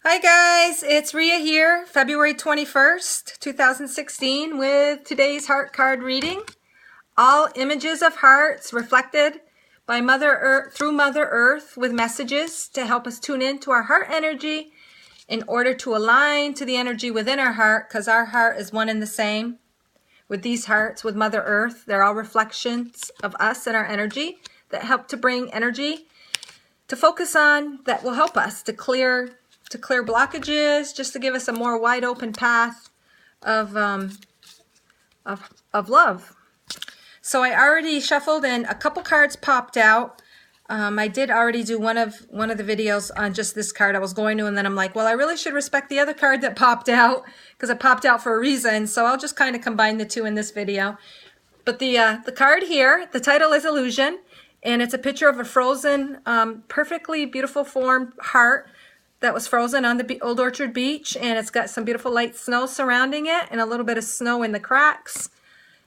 Hi guys, it's Ria here, February 21st, 2016 with today's heart card reading. All images of hearts reflected by Mother Earth through Mother Earth with messages to help us tune into our heart energy in order to align to the energy within our heart, because our heart is one and the same with these hearts with Mother Earth. They're all reflections of us and our energy that help to bring energy to focus on that will help us to clear blockages, just to give us a more wide open path of love. So I already shuffled and a couple cards popped out. I did already do one of the videos on just this card. I was going to, and then I'm like, well, I really should respect the other card that popped out because it popped out for a reason. So I'll just kind of combine the two in this video. But the card here, the title is Illusion, and it's a picture of a frozen, perfectly beautiful formed heart that was frozen on the Old Orchard Beach, and it's got some beautiful light snow surrounding it and a little bit of snow in the cracks.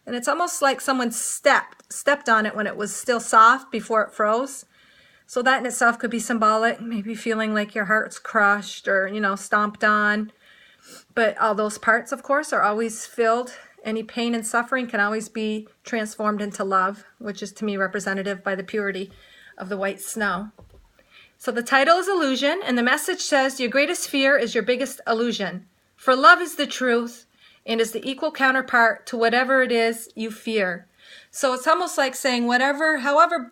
And it's almost like someone stepped on it when it was still soft before it froze. So that in itself could be symbolic, maybe feeling like your heart's crushed or, stomped on. But all those parts, of course, are always filled. Any pain and suffering can always be transformed into love, which is to me representative by the purity of the white snow. So the title is Illusion, and the message says, your greatest fear is your biggest illusion. For love is the truth and is the equal counterpart to whatever it is you fear. So it's almost like saying however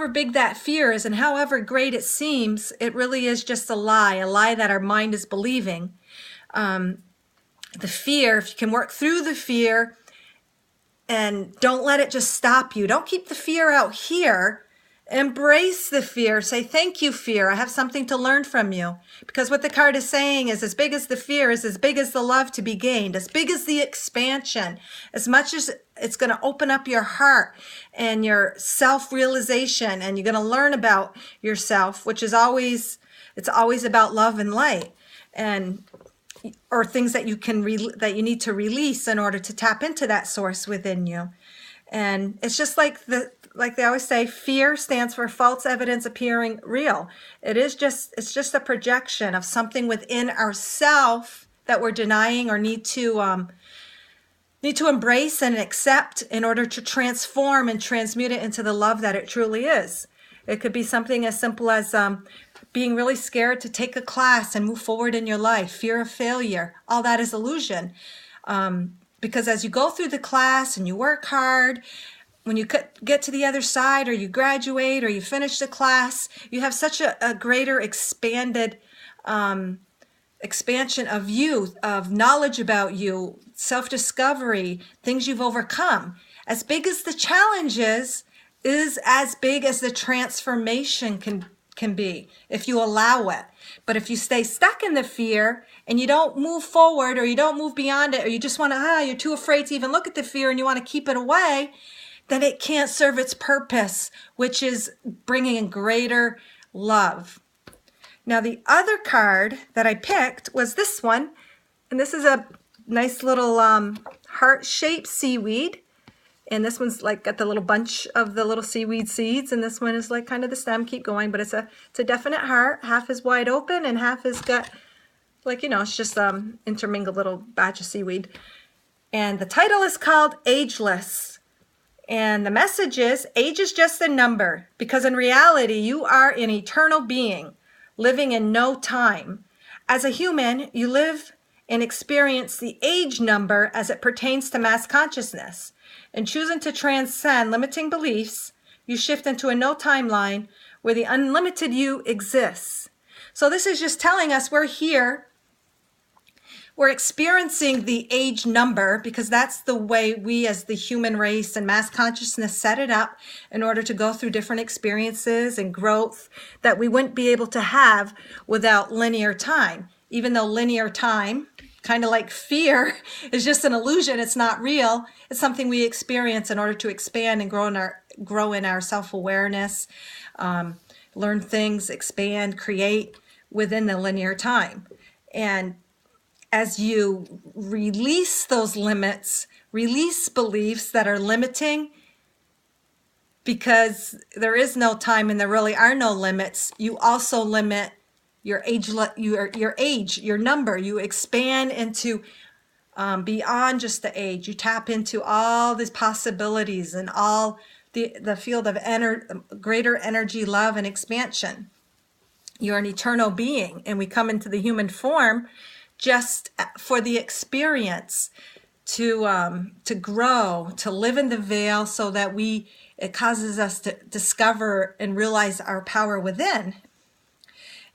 big that fear is and however great it seems, it really is just a lie that our mind is believing. The fear, if you can work through the fear and don't let it just stop you. Don't keep the fear out here. Embrace the fear. Say, thank you, fear. I have something to learn from you. Because what the card is saying is as big as the fear is as big as the love to be gained, as big as the expansion, as much as it's going to open up your heart and your self-realization, and you're going to learn about yourself, which is it's always about love and light, or things that that you need to release in order to tap into that source within you. And it's just like they always say, fear stands for false evidence appearing real. It's just a projection of something within ourself that we're denying or need to embrace and accept in order to transform and transmute it into the love that it truly is. It could be something as simple as being really scared to take a class and move forward in your life, fear of failure. All that is illusion. Because as you go through the class and you work hard, when you get to the other side, or you graduate, or you finish the class, you have such a greater expansion of you, of knowledge about you, self-discovery, things you've overcome. As big as the challenge is as big as the transformation can be, if you allow it. But if you stay stuck in the fear and you don't move forward, or you don't move beyond it, or you just want to, you're too afraid to even look at the fear and you want to keep it away, then it can't serve its purpose, which is bringing in greater love. Now, the other card that I picked was this one, and this is a nice little heart-shaped seaweed. And this one's like got the little bunch of the little seaweed seeds, and this one is like kind of the stem. Keep going, but it's a definite heart. Half is wide open, and half is got it's just intermingled little batch of seaweed. And the title is called Ageless. And the message is, age is just a number, because in reality, you are an eternal being, living in no time. As a human, you live and experience the age number as it pertains to mass consciousness. In choosing to transcend limiting beliefs, you shift into a no timeline where the unlimited you exists. So this is just telling us we're here. We're experiencing the age number because that's the way we as the human race and mass consciousness set it up in order to go through different experiences and growth that we wouldn't be able to have without linear time. Even though linear time, kind of like fear, is just an illusion, it's not real, it's something we experience in order to expand and grow in our self-awareness, learn things, expand, create within the linear time. And as you release those limits, release beliefs that are limiting, because there is no time and there really are no limits, you also limit your age, your number. You expand into beyond just the age. You tap into all these possibilities and all the field of greater energy, love, and expansion. You're an eternal being, and we come into the human form just for the experience, to grow, to live in the veil, so that it causes us to discover and realize our power within.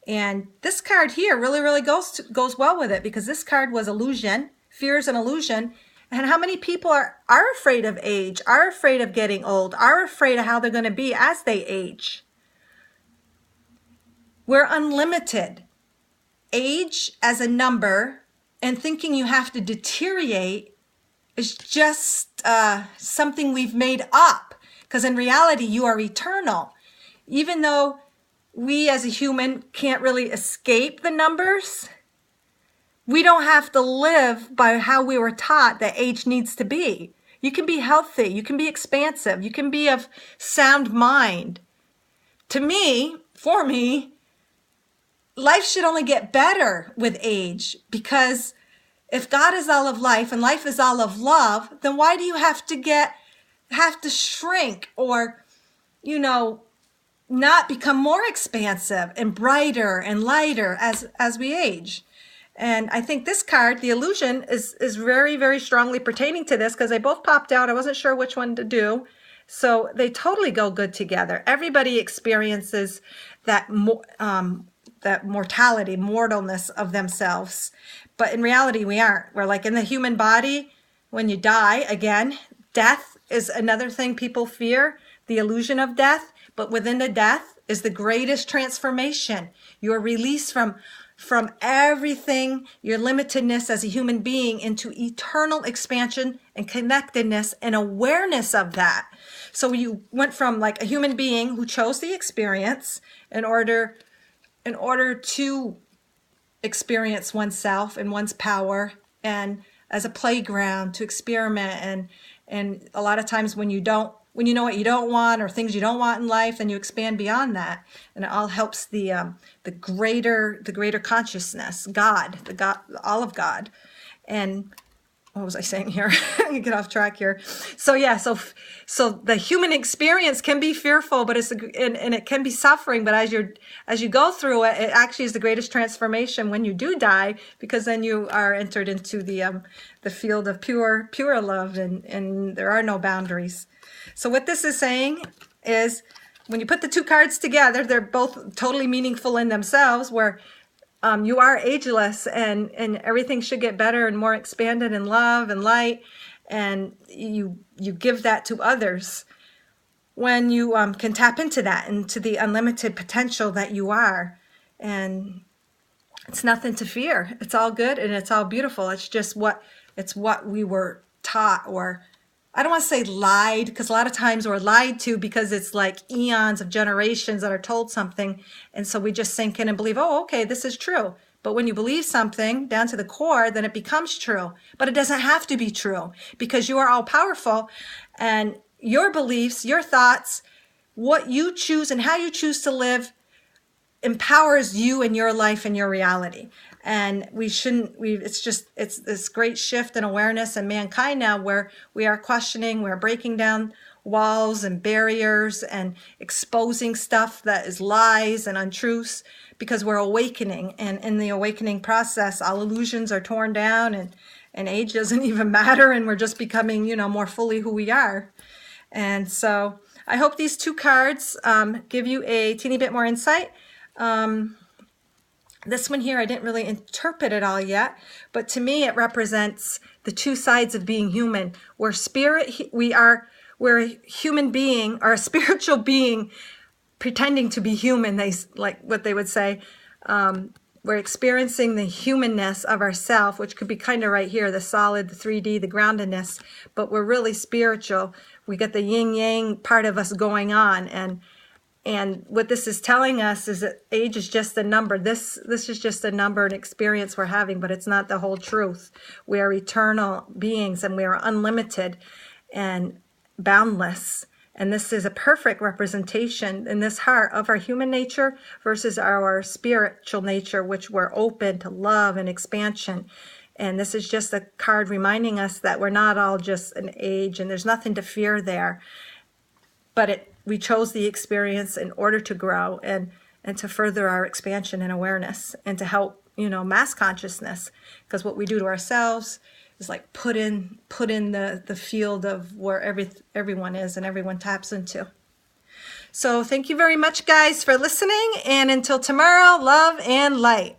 And this card here really goes well with it, because this card was illusion. Fear is an illusion. And how many people are afraid of age, are afraid of getting old, are afraid of how they're going to be as they age? We're unlimited. Age as a number and thinking you have to deteriorate is just something we've made up, because in reality you are eternal. Even though we as a human can't really escape the numbers, we don't have to live by how we were taught that age needs to be. You can be healthy, you can be expansive, you can be of sound mind. For me, life should only get better with age, because if God is all of life and life is all of love, then why do you have to shrink or, not become more expansive and brighter and lighter as we age? And I think this card, the illusion, is very, very strongly pertaining to this, because they both popped out. I wasn't sure which one to do. So they totally go good together. Everybody experiences that mortality, mortalness of themselves. But in reality, we aren't. We're like in the human body. When you die, again, death is another thing people fear, the illusion of death. But within the death is the greatest transformation. You are released from everything, your limitedness as a human being, into eternal expansion and connectedness and awareness of that. So you went from like a human being who chose the experience in order to experience oneself and one's power, and as a playground to experiment. And a lot of times when you know what you don't want, or things you don't want in life, then you expand beyond that, and it all helps the greater consciousness, God, all of God. And what was I saying here? I get off track here. So yeah, so the human experience can be fearful, but and it can be suffering. But as you go through it, it actually is the greatest transformation when you do die, because then you are entered into the field of pure love, and there are no boundaries. So what this is saying is, when you put the two cards together, they're both totally meaningful in themselves, where you are ageless, and everything should get better and more expanded in love and light, and you give that to others when you can tap into that, into the unlimited potential that you are. And it's nothing to fear. It's all good and it's all beautiful. It's just what we were taught, or I don't want to say lied, because a lot of times we're lied to, because it's like eons of generations that are told something. And so we just sink in and believe, oh, okay, this is true. But when you believe something down to the core, then it becomes true. But it doesn't have to be true, because you are all powerful, and your beliefs, your thoughts, what you choose and how you choose to live empowers you and your life and your reality. And it's this great shift in awareness in mankind now, where we are questioning, we're breaking down walls and barriers and exposing stuff that is lies and untruths, because we're awakening. And in the awakening process, all illusions are torn down, and age doesn't even matter, and we're just becoming, more fully who we are. And so I hope these two cards give you a teeny bit more insight. This one here, I didn't really interpret it all yet, but to me it represents the two sides of being human. We're we're a human being, or a spiritual being pretending to be human, like what they would say. We're experiencing the humanness of ourself, which could be kind of right here, the solid, the 3D, the groundedness, but we're really spiritual. We get the yin-yang part of us going on, and what this is telling us is that age is just a number. This is just a number, an experience we're having, but it's not the whole truth. We are eternal beings, and we are unlimited and boundless. And this is a perfect representation in this heart of our human nature versus our spiritual nature, which we're open to love and expansion. And this is just a card reminding us that we're not all just an age and there's nothing to fear there. But we chose the experience in order to grow and to further our expansion and awareness and to help, mass consciousness. Because what we do to ourselves is like put in the field of where everyone is and everyone taps into. So thank you very much, guys, for listening. And until tomorrow, love and light.